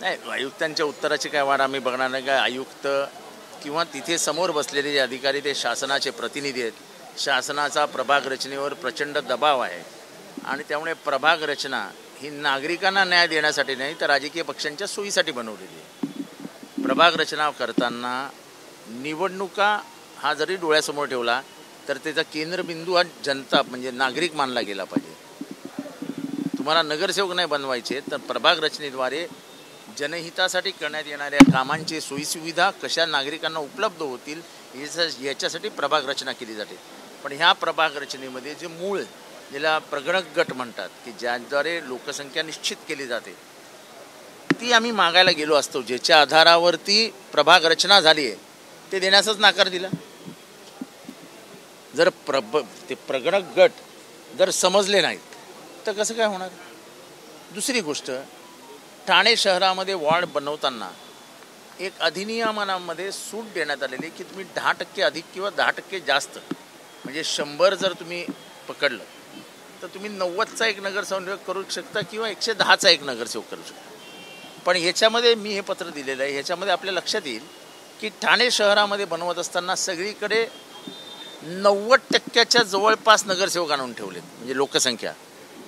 नाही, आयुक्तांच्या उत्तराची काय वाट आम्ही बघणार नाही. काय आयुक्त किंवा तिथे समोर बसलेले जे अधिकारी ते शासनाचे प्रतिनिधी आहेत. शासनाचा प्रभाग रचनेवर प्रचंड दबाव आहे आणि त्यामुळे प्रभाग रचना ही नागरिकांना न्याय देण्यासाठी नाही तर राजकीय पक्षांच्या सोयीसाठी बनवलेली आहे. प्रभाग रचना करताना निवडणुका हा जरी डोळ्यासमोर ठेवला तर त्याचा केंद्रबिंदू हा जनता म्हणजे नागरिक मानला गेला पाहिजे. तुम्हाला नगरसेवक नाही बनवायचे तर प्रभाग रचनेद्वारे जनहितासाठी करण्यात येणाऱ्या कामांची सोयीसुविधा कशा नागरिकांना उपलब्ध होतील याच्यासाठी प्रभाग रचना केली जाते. पण ह्या प्रभाग रचनेमध्ये जे मूळ ज्याला प्रगणक गट म्हणतात की ज्याद्वारे लोकसंख्या निश्चित केली जाते ती आम्ही मागायला गेलो असतो. ज्याच्या आधारावरती प्रभाग रचना झाली आहे ते देण्यासच नाकार दिला. जर ते प्रगणक गट जर समजले नाहीत तर कसं काय होणार. दुसरी गोष्ट, ठाणे शहरामध्ये वॉर्ड बनवताना एक अधिनियमामध्ये सूट देण्यात आलेली की तुम्ही 10% अधिक किंवा 10% जास्त म्हणजे 100 जर तुम्ही पकडलं तर तुम्ही 90चा एक नगरसेवक करू शकता किंवा 110चा एक नगरसेवक करू शकता. पण ह्याच्यामध्ये मी हे पत्र दिलेलं आहे, ह्याच्यामध्ये आपल्या लक्षात येईल की ठाणे शहरामध्ये बनवत असताना सगळीकडे 90% जवळपास नगरसेवक आणून ठेवलेत म्हणजे लोकसंख्या.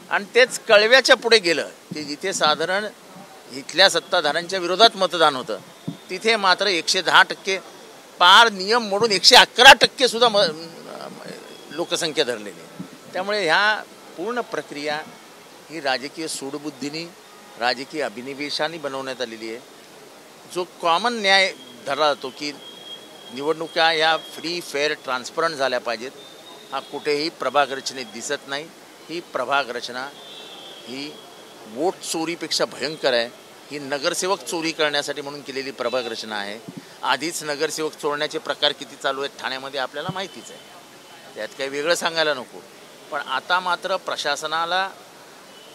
आणि तेच कळव्याच्या पुढे गेलं की जिथे साधारण इथल्या सत्ताधाऱ्यांच्या विरोधात मतदान होतं तिथे मात्र 110% पार नियम मोडून 111% सुद्धा लोकसंख्या धरलेली. त्यामुळे ह्या पूर्ण प्रक्रिया ही राजकीय सूडबुद्धीने राजकीय अभिनिवेशाने बनवण्यात आलेली आहे. जो कॉमन न्याय धरला जातो की निवडणुका या फ्री फेअर ट्रान्सपरंट झाल्या पाहिजेत हा कुठेही प्रभाग रचनेत दिसत नाही. ही प्रभाग रचना ही वोट चोरीपेक्षा भयंकर आहे. ही नगरसेवक चोरी करण्यासाठी म्हणून केलेली प्रभाग रचना आहे. आधीच नगरसेवक चोरण्याचे प्रकार किती चालू आहेत ठाण्यामध्ये आपल्याला माहितीच आहे, त्यात काही वेगळं सांगायला नको. पण आता मात्र प्रशासनाला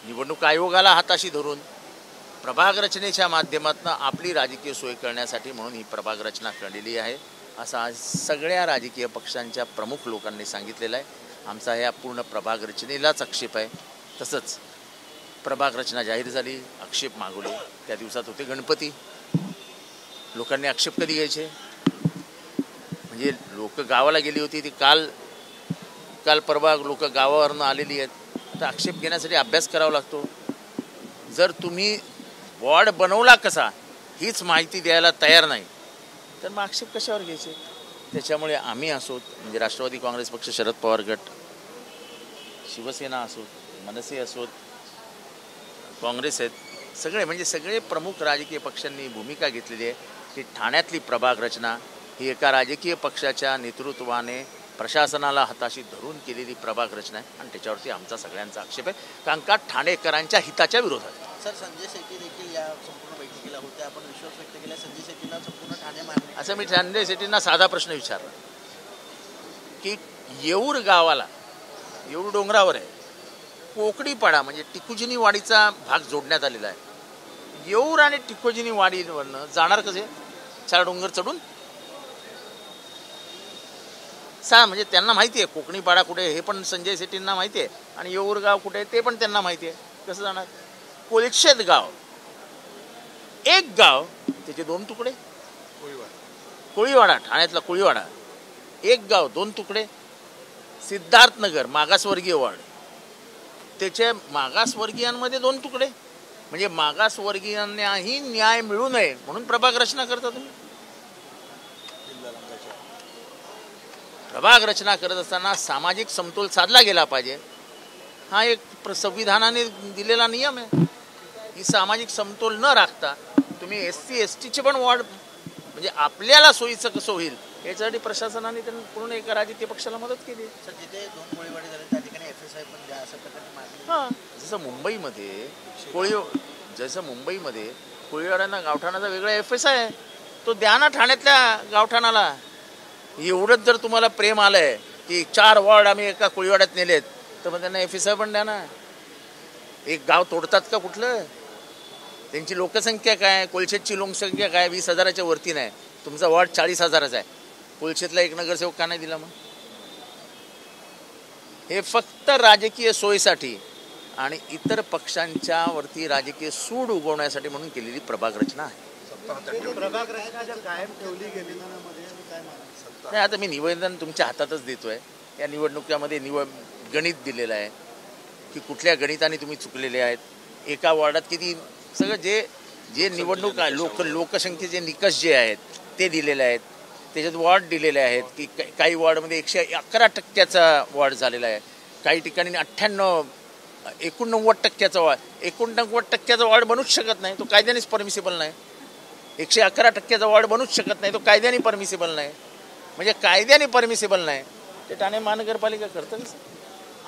निवडणूक आयोगाला हाताशी धरून प्रभाग रचनेच्या माध्यमातून आपली राजकीय सोय करण्यासाठी म्हणून ही प्रभाग रचना केलेली आहे असं आज सगळ्या राजकीय पक्षांच्या प्रमुख लोकांनी सांगितलेलं आहे. आमचा ह्या पूर्ण प्रभाग रचनेलाच आक्षेप आहे. तसंच प्रभाग रचना जाहीर झाली, आक्षेप मागवले, त्या दिवसात होते गणपती. लोकांनी आक्षेप कधी घ्यायचे म्हणजे लोक गावाला गेली होती ती काल परवा लोक गावावरनं आलेली आहेत. आता आक्षेप घेण्यासाठी अभ्यास करावा लागतो. जर तुम्ही वॉर्ड बनवला कसा हीच माहिती द्यायला तयार नाही तर मग आक्षेप कशावर घ्यायचे. त्याच्यामुळे आम्ही असोत म्हणजे राष्ट्रवादी काँग्रेस पक्ष, शरद पवार गट, शिवसेना असोत, मनसे असोत, काँग्रेस आहेत, सगळे प्रमुख राजकीय पक्षांनी भूमिका घेतलेली आहे की ठाण्यातली प्रभाग रचना ही एका राजकीय पक्षाच्या नेतृत्वाने प्रशासनाला हाताशी धरून केलेली प्रभाग रचना आहे आणि त्याच्यावरती आमचा सगळ्यांचा आक्षेप आहे. कारण का ठाणेकरांच्या हिताच्या विरोधात. सर, संजय शेट्टी देखील या संपूर्ण बैठकीला होते. आपण विश्वास व्यक्त केला संजय शेट्टींना संपूर्ण ठाणे मागणी. असं मी संजय शेट्टींना साधा प्रश्न विचारला की येऊर गावाला, येऊर डोंगरावर आहे, कोकडीपाडा म्हणजे टिकुजिनी वाडीचा भाग जोडण्यात आलेला आहे. येऊर आणि टिकुजिनी वाडीवरनं जाणार कसे 4 डोंगर चढून म्हणजे त्यांना माहिती आहे कोकणीपाडा कुठे हे पण संजय शेट्टींना माहिती आहे आणि येऊर गाव कुठे ते पण त्यांना माहिती आहे. कसं जाणार. कोलशेत गाव एक गाव त्याचे 2 तुकडे. कोळीवाडा ठाण्यातला कोळीवाडा एक गाव 2 तुकडे. सिद्धार्थनगर मागासवर्गीय वार्ड त्याचे मागासवर्गीयांमध्ये 2 तुकडे. म्हणजे मागासवर्गीयांनाही न्याय मिळू नये म्हणून प्रभाग रचना करता तुम्ही. प्रभाग रचना करत असताना सामाजिक समतोल साधला गेला पाहिजे हा एक संविधानाने दिलेला नियम आहे. ही सामाजिक समतोल न राखता तुम्ही SC STचे पण वॉर्ड म्हणजे आपल्याला सोयीचं कसं होईल याच्यासाठी प्रशासनाने त्यांनी पूर्ण एका राजकीय पक्षाला मदत केली. सर, जिथे 2 कोळीवाडी झाले त्या ठिकाणी FSI पण द्या असं प्रकारे मागणी. हां, जसं मुंबईमध्ये कोळीवाड्यांना गावठाणाचा वेगळा FSI आहे तो द्या ना ठाण्यातल्या गावठाणाला. एवढंच जर तुम्हाला प्रेम आलं आहे की 4 वॉर्ड आम्ही एका कोळीवाड्यात नेलेत तर मग त्यांना FSI पण द्या ना. एक गाव तोडतात का कुठलं. त्यांची लोकसंख्या काय, कोलशेतची लोकसंख्या काय 20,000च्या वरती नाही. तुमचा वॉर्ड 40,000चा आहे. कोलशेतला एक नगरसेवक का नाही दिला. मग हे फक्त राजकीय सोयीसाठी आणि इतर पक्षांच्या वरती राजकीय सूड उगवण्यासाठी म्हणून केलेली प्रभाग रचना आहे. प्रभाग रचना जर कायम ठेवली गेली काय नाही, आता मी निवेदन तुमच्या हातातच देतोय. या निवडणुकीमध्ये गणित दिलेलं आहे की कुठल्या गणिताने तुम्ही चुकलेले आहेत, एका वॉर्डात किती, सगळं जे निवडणूक लोकसंख्येचे निकष जे आहेत ते दिलेले आहेत. त्याच्यात वॉर्ड दिलेले आहेत की काही वॉर्डमध्ये 111% वॉर्ड झालेला आहे, काही ठिकाणी 89% वॉर्ड. 89% वॉर्ड बनूच शकत नाही, तो कायद्यानेच परमिसिबल नाही. 111% वॉर्ड बनूच शकत नाही, तो कायद्याने परमिसिबल नाही. म्हणजे कायद्याने परमिसिबल नाही ते ठाणे महानगरपालिका करतं कसं?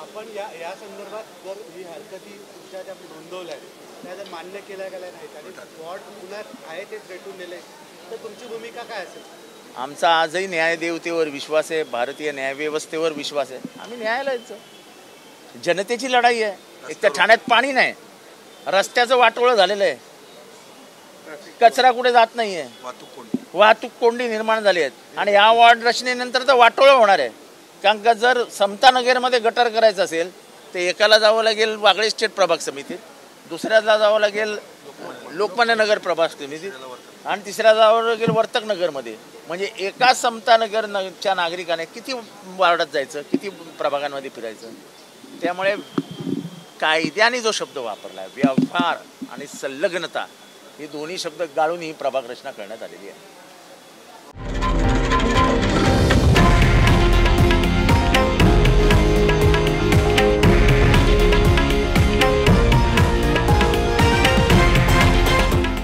आपण या संदर्भात जर ही हरकती तुमच्या ज्या नोंदवल्या आहेत त्या जर मान्य केल्या गेल्या नाहीत आणि वॉर्ड पुन्हा आहे तेच रेटून नेले तर तुमची भूमिका काय असेल? आमचा आजही न्यायदेवतेवर विश्वास आहे, भारतीय न्यायव्यवस्थेवर विश्वास आहे. आम्ही न्यायाला जायचं. जनतेची लढाई आहे. एक तर ठाण्यात पाणी नाही, रस्त्याचं वाटोळं झालेलं आहे, कचरा कुठे जात नाहीये, वाहतूक कोंडी निर्माण झाली आहेत आणि या वॉर्ड रचनेनंतर तर वाटोळं होणार आहे. कारण का जर समतानगरमध्ये गटर करायचं असेल तर एकाला जावं लागेल वागळे स्टेट प्रभाग समितीत, दुसऱ्याला जावं लागेल लोकमान्य नगर प्रभाग समितीत आणि तिसऱ्या जावं लागेल वर्तक नगरमध्ये. म्हणजे एका समतानगरच्या नागरिकाने किती वार्डात जायचं, किती प्रभागांमध्ये फिरायचं. त्यामुळे कायद्याने जो शब्द वापरला आहे, व्यवहार आणि संलग्नता, हे दोन्ही शब्द गाळून ही प्रभाग रचना करण्यात आलेली आहे.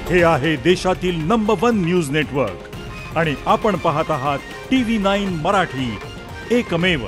हे आहे देशातील नंबर 1 न्यूज नेटवर्क आणि आपण पाहत आहात TV9 मराठी, एकमेव.